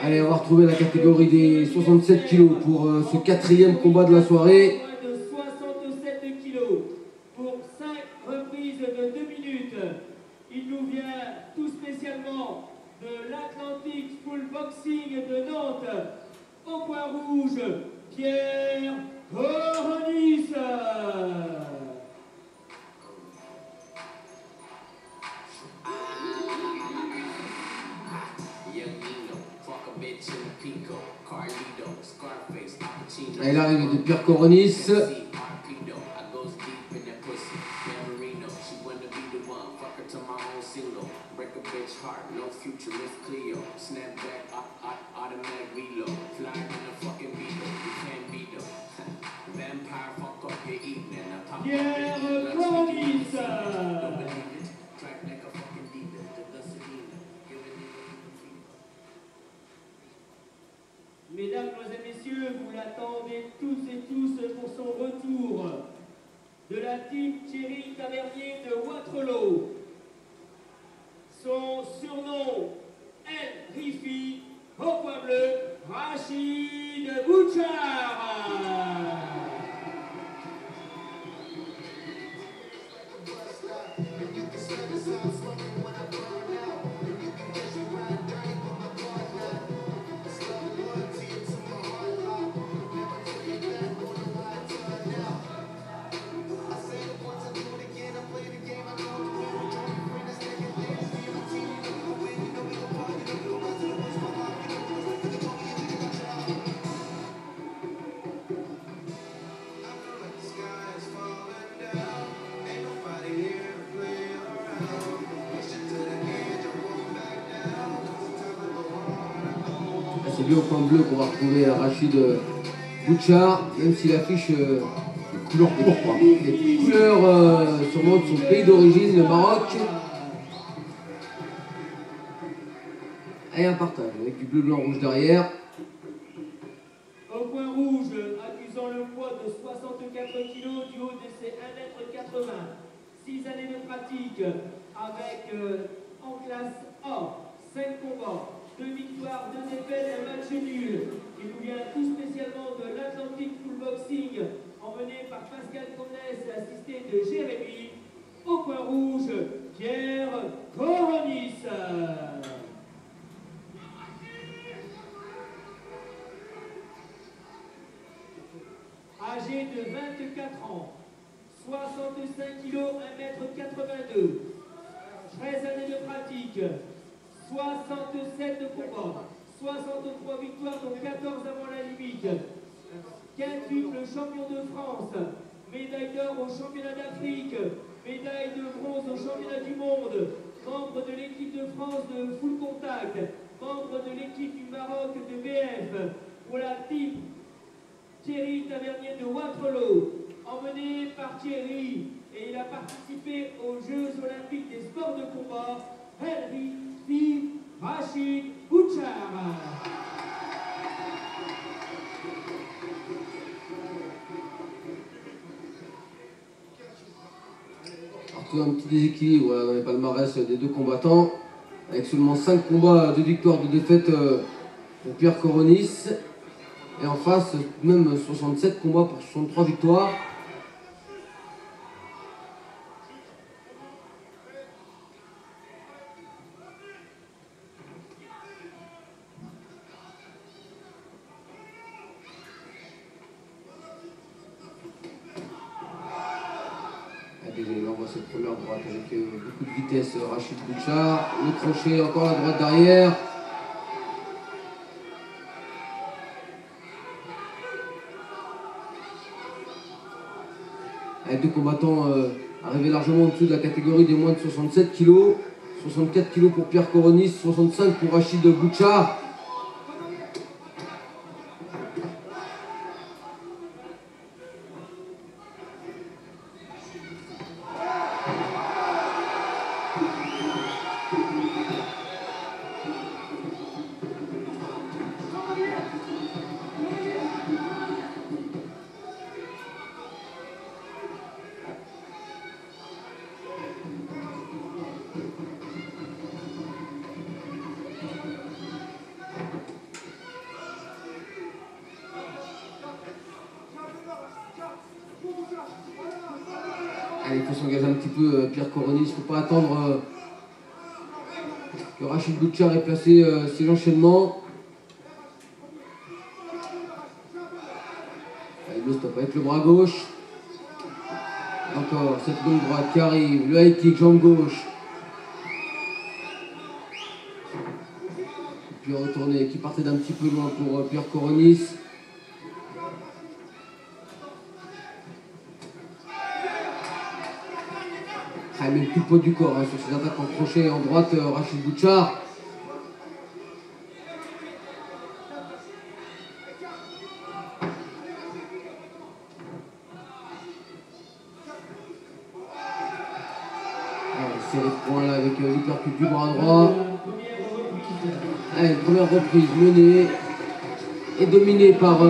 Allez, on va retrouver la catégorie des 67 kilos pour ce quatrième combat de la soirée. De 67 kilos pour 5 reprises de 2 minutes. Il nous vient tout spécialement de l'Atlantic Full Boxing de Nantes. Au point rouge, Pierre Coronis. Et l'arrivée de Pierre Coronis. Pierre Coronis. Mesdames, et messieurs, vous l'attendez tous et tous pour son retour de la team Thierry Tavernier de Waterloo. Son surnom, El Rifi, au point bleu, Rachid Bouchard. C'est bien au point bleu qu'on va retrouver Rachid Bouchard, même s'il affiche les couleurs pourpres, les couleurs sûrement de son pays d'origine, le Maroc. Et un partage avec du bleu, blanc, rouge derrière. Au point rouge, accusant le poids de 64 kg du haut de ses 1,80 m. 6 années de pratique avec en classe A, 5 combats. 2 victoires, 2 défaites, 1 match nul. Il nous vient tout spécialement de l'Atlantic Full Boxing, emmené par Pascal Conès, assisté de Jérémy. Au point rouge, Pierre Coronis. Âgé de 24 ans, 65 kg, 1,82 m. 13 années de pratique. 67 combats, 63 victoires, dont 14 avant la limite. Quintuple champion de France, médaille d'or au championnat d'Afrique, médaille de bronze au championnat du monde, membre de l'équipe de France de full contact, membre de l'équipe du Maroc de BF, pour la team Thierry Tavernier de Waterloo, emmené par Thierry, et il a participé aux Jeux Olympiques des sports de combat. Henry Rachid Bouchard. Un petit déséquilibre dans les palmarès des deux combattants, avec seulement 5 combats, 2 victoires, 2 défaites pour Pierre Coronis. Et en face, même 67 combats pour 63 victoires. Il envoie cette première droite avec beaucoup de vitesse, Rachid Bouchard. Le crochet, encore la droite derrière. Avec deux combattants arrivés largement en dessous de la catégorie des moins de 67 kg. 64 kg pour Pierre Coronis, 65 pour Rachid Bouchard. Allez, il faut s'engager un petit peu, Pierre Coronis. Il ne faut pas attendre que Rachid Bouchard ait placé ses enchaînements. Allez, le stop avec le bras gauche. Encore cette longue droite qui arrive. Le high kick, jambe gauche. Et puis retourné, qui partait d'un petit peu loin pour Pierre Coronis. Il met le coup de poids du corps hein, sur ses attaques en crochet en droite, Rachid Bouchard. C'est les points là avec l'hypercute du bras droit. Allez, première reprise menée et dominée par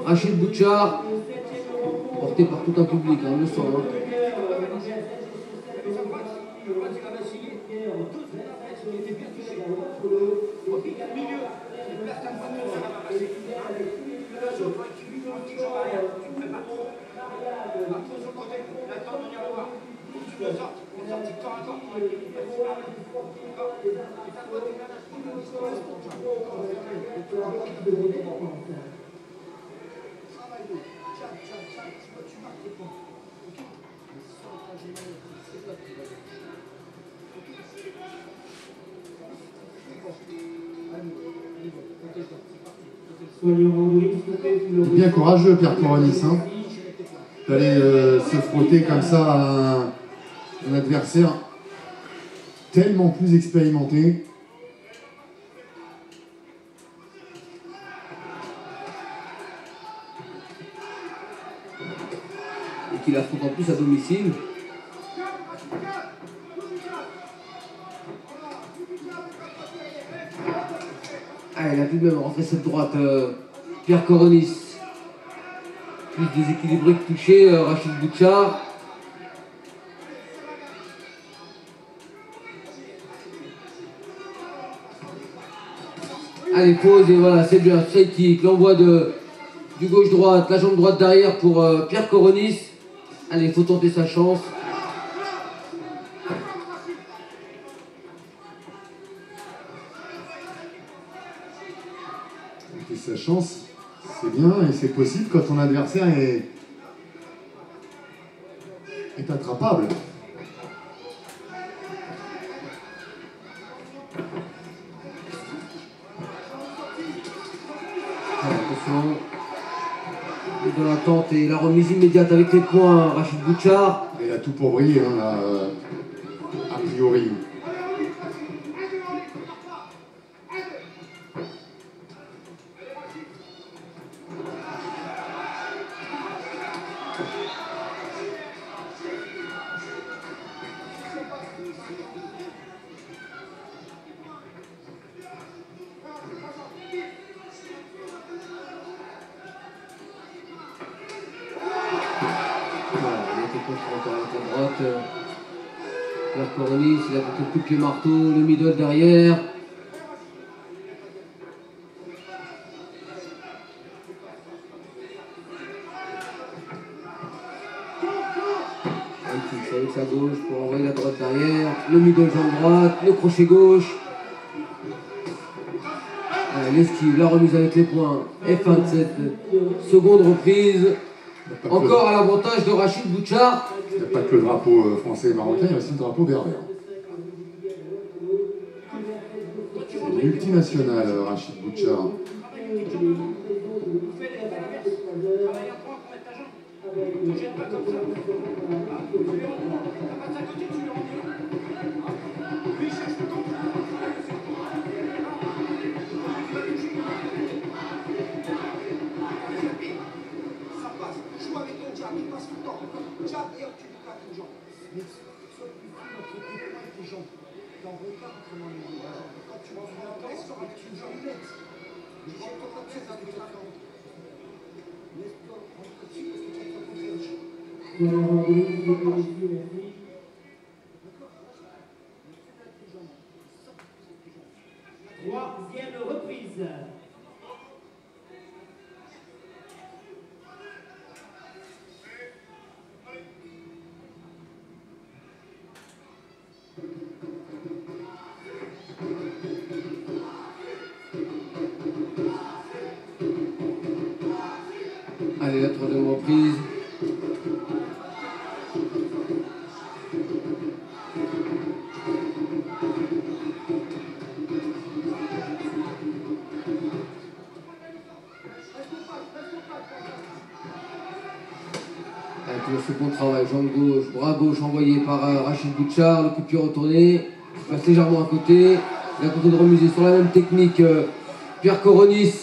Rachid Bouchard, porté par tout un public, hein, on le sent. Hein. Bien courageux, Pierre Coronis, hein, d'aller se frotter comme ça à un adversaire tellement plus expérimenté. Et qu'il affronte en plus à domicile. Ah, il a pu même rentrer cette droite, Pierre Coronis. Plus déséquilibré que touché, Rachid Bouchard. Allez, pause et voilà, c'est bien. Straight kick, l'envoi du gauche-droite, la jambe droite derrière pour Pierre Coronis. Allez, il faut tenter sa chance. Tenter sa chance, c'est bien et c'est possible quand ton adversaire est attrapable. Attention. De l'attente et la remise immédiate avec les points, Rachid Bouchard. Il a tout pour briller, hein, là, a priori. Pierre Coronis, il a fait le coup de pied marteau, le middle derrière. Un petit avec sa gauche pour envoyer la droite derrière. Le middle jambe droite, le crochet gauche. L'esquive, la remise avec les points. Et fin de cette seconde reprise. Encore à l'avantage de Rachid Bouchard. Il n'y a pas que le drapeau français et marocain, il y a aussi le drapeau berbère. C'est multinational, Rachid Bouchard. Troisième reprise. Allez, la troisième reprise. Toujours ce bon travail, jambe gauche, bras gauche envoyé par Rachid Bouchard, le coup de pied retourné, il passe légèrement à côté, il a tenté de remuser sur la même technique Pierre Coronis.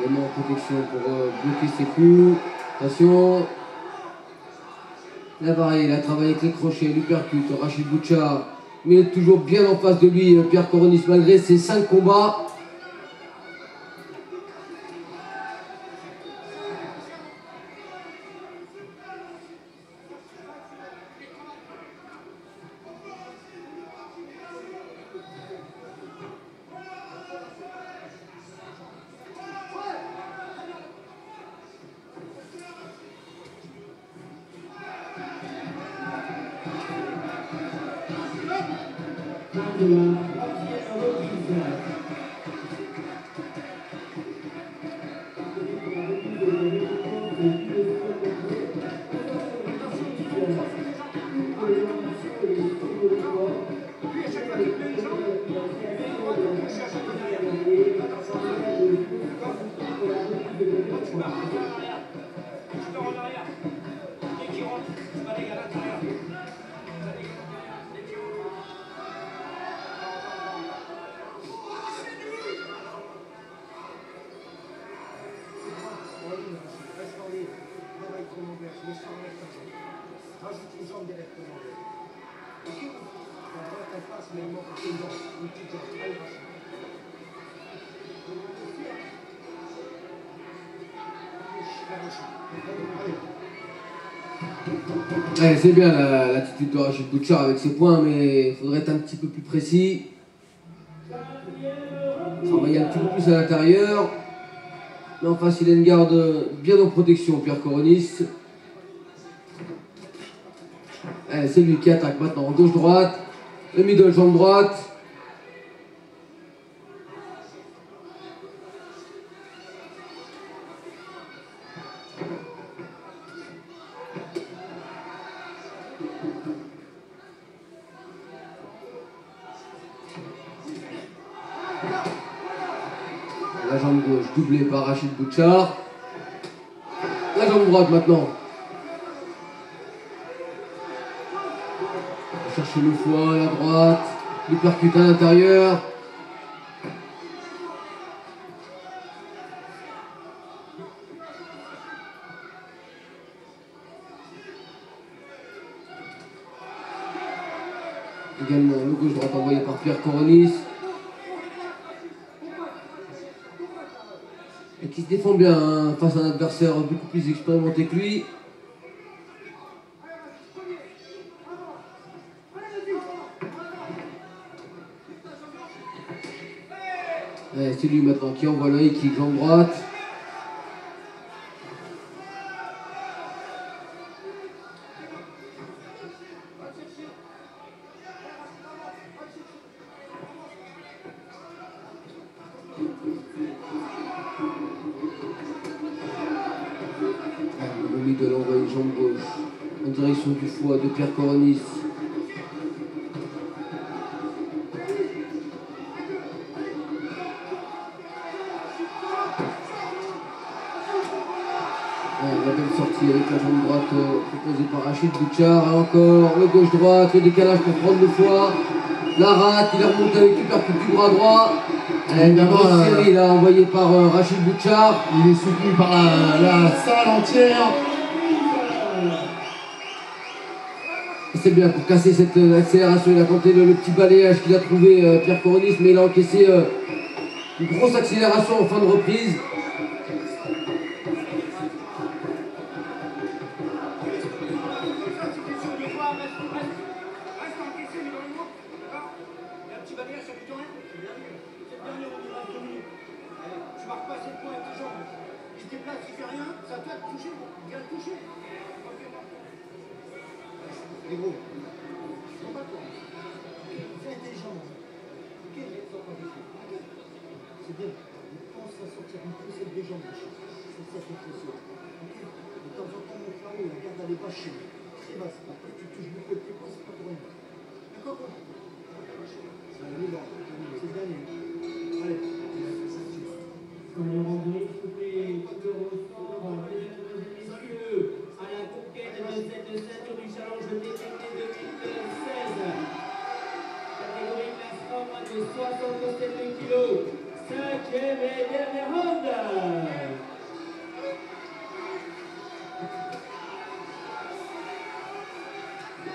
Élément en protection pour bloquer ses coups. Attention. Là pareil, il a travaillé avec les crochets, lui percute, Rachid Bouchard. Mais il est toujours bien en face de lui, Pierre Coronis, malgré ses 5 combats. Ouais, c'est bien l'attitude de Rachid Bouchard avec ses points, mais il faudrait être un petit peu plus précis. Travailler un petit peu plus à l'intérieur. Mais en face, il a une garde bien en protection, Pierre Coronis. C'est lui qui attaque maintenant, gauche-droite. Le middle, jambe droite. La jambe gauche doublée par Rachid Bouchard. La jambe droite maintenant. On va chercher le foie, la droite. Il percute à l'intérieur. Également le gauche-droite envoyé par Pierre Coronis. Et qui se défend bien hein, face à un adversaire beaucoup plus expérimenté que lui. C'est lui maintenant qui envoie l'œil, qui jambe droite. Le middle envoie une jambe gauche en direction du foie de Pierre Coronis. La belle sortie avec la jambe droite proposée par Rachid Bouchard. Et encore le gauche-droite, le décalage pour prendre le foie. La rate, il a remonté avec le percute du bras droit. Évidemment, série là, envoyée par Rachid Bouchard. Il est soutenu par la salle entière. C'est bien pour casser cette accélération. Il a tenté le petit balayage qu'il a trouvé Pierre Coronis, mais il a encaissé une grosse accélération en fin de reprise. C'est bien, pense à sortir un peu cette des jambes. C'est ça qu'il faut faire. De temps en temps, mon frérot, la garde elle est bâchée. Très basse. Après, tu touches beaucoup de tes points, c'est pas pour rien. D'accord quoi? C'est un élan. C'est le dernier. Allez. Soyons rendus, s'il vous plaît, le ressort, mesdames et messieurs, à la conquête de cette ceinture du challenge détecté 2016. Catégorie classement moins de 67 kilos. 5e et dernière ronde.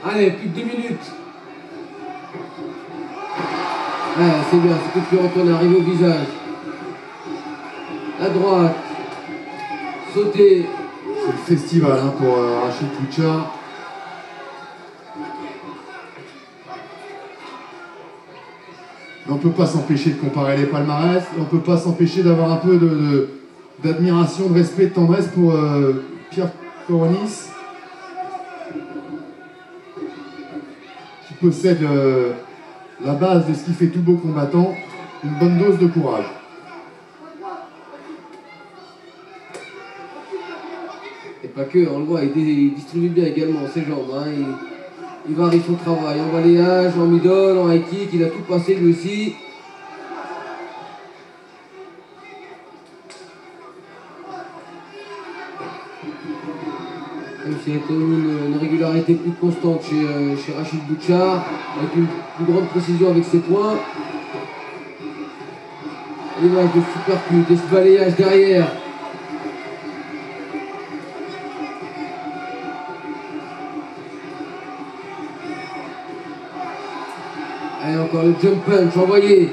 Allez, plus de 2 minutes. Ah, c'est bien, c'est tout plus retourné, arrivé au visage. La droite. Sauter. C'est le festival hein, pour Rachid Bouchard. Mais on ne peut pas s'empêcher de comparer les palmarès, on ne peut pas s'empêcher d'avoir un peu d'admiration, de respect, de tendresse pour Pierre Coronis, qui possède la base de ce qui fait tout beau combattant, une bonne dose de courage. Et pas que, on le voit, il distribue bien également ses jambes. Hein. Il varie son travail en balayage, en middle, en high kick, il a tout passé lui aussi. Même s'il y a une régularité plus constante chez Rachid Bouchard, avec une plus grande précision avec ses points. L'image de supercut et ce balayage derrière. Allez, encore le jump punch envoyé.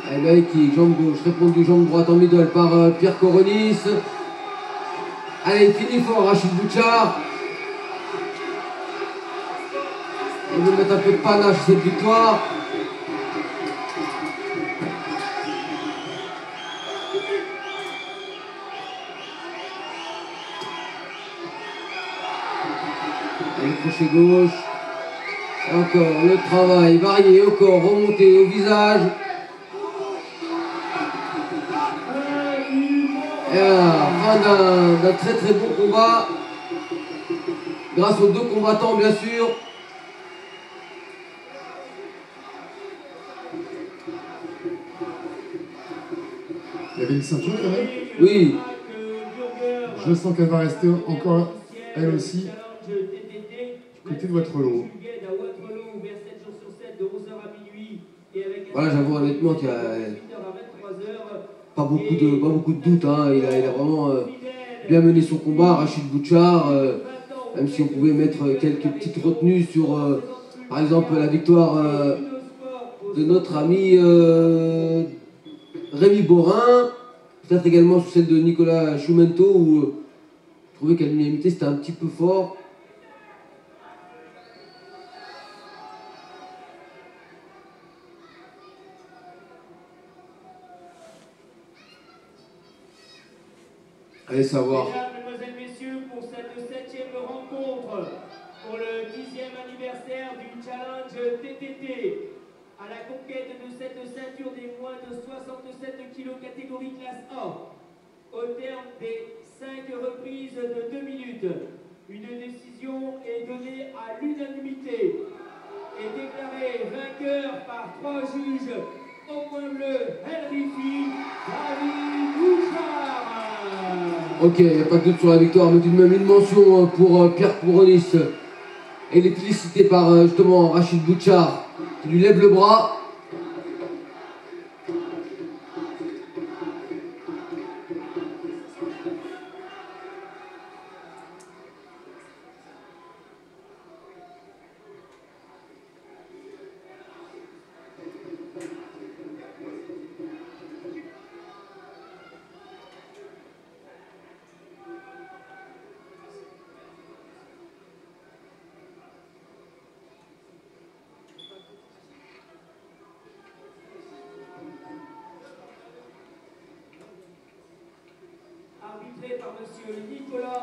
Allez, là, qui jambe gauche, répondu jambe droite en middle par Pierre Coronis. Allez, il finit fort Rachid Bouchard. Il veut mettre un peu de panache cette victoire. Le crochet gauche. Et encore le travail varié au corps, remonté au visage. Et à la fin d'un très très bon combat. Grâce aux deux combattants bien sûr. Il y avait une ceinture quand même. Oui. Je sens qu'elle va rester encore, elle aussi, du côté de Waterloo. Voilà, j'avoue honnêtement qu'il y a pas beaucoup de doutes. Hein. Il a vraiment bien mené son combat, Rachid Bouchard. Même si on pouvait mettre quelques petites retenues sur, par exemple, la victoire de notre ami Rémi Borin. Peut-être également sur celle de Nicolas Choumento, où je trouvais qu'à l'unanimité c'était un petit peu fort. Allez savoir. Mesdames, mesdemoiselles, messieurs, pour cette 7e rencontre, pour le 10e anniversaire du Challenge TTT, à la conquête de cette ceinture des moins de 67 kg catégorie classe A, au terme des 5 reprises de 2 minutes, une décision est donnée à l'unanimité et déclarée vainqueur par 3 juges au point bleu, Henrifi, David Bouchard. Ok, il n'y a pas de doute sur la victoire, mais tout de même une mention pour Pierre Coronis. Et il est félicité par justement Rachid Bouchard, qui lui lève le bras. monsieur Nicolas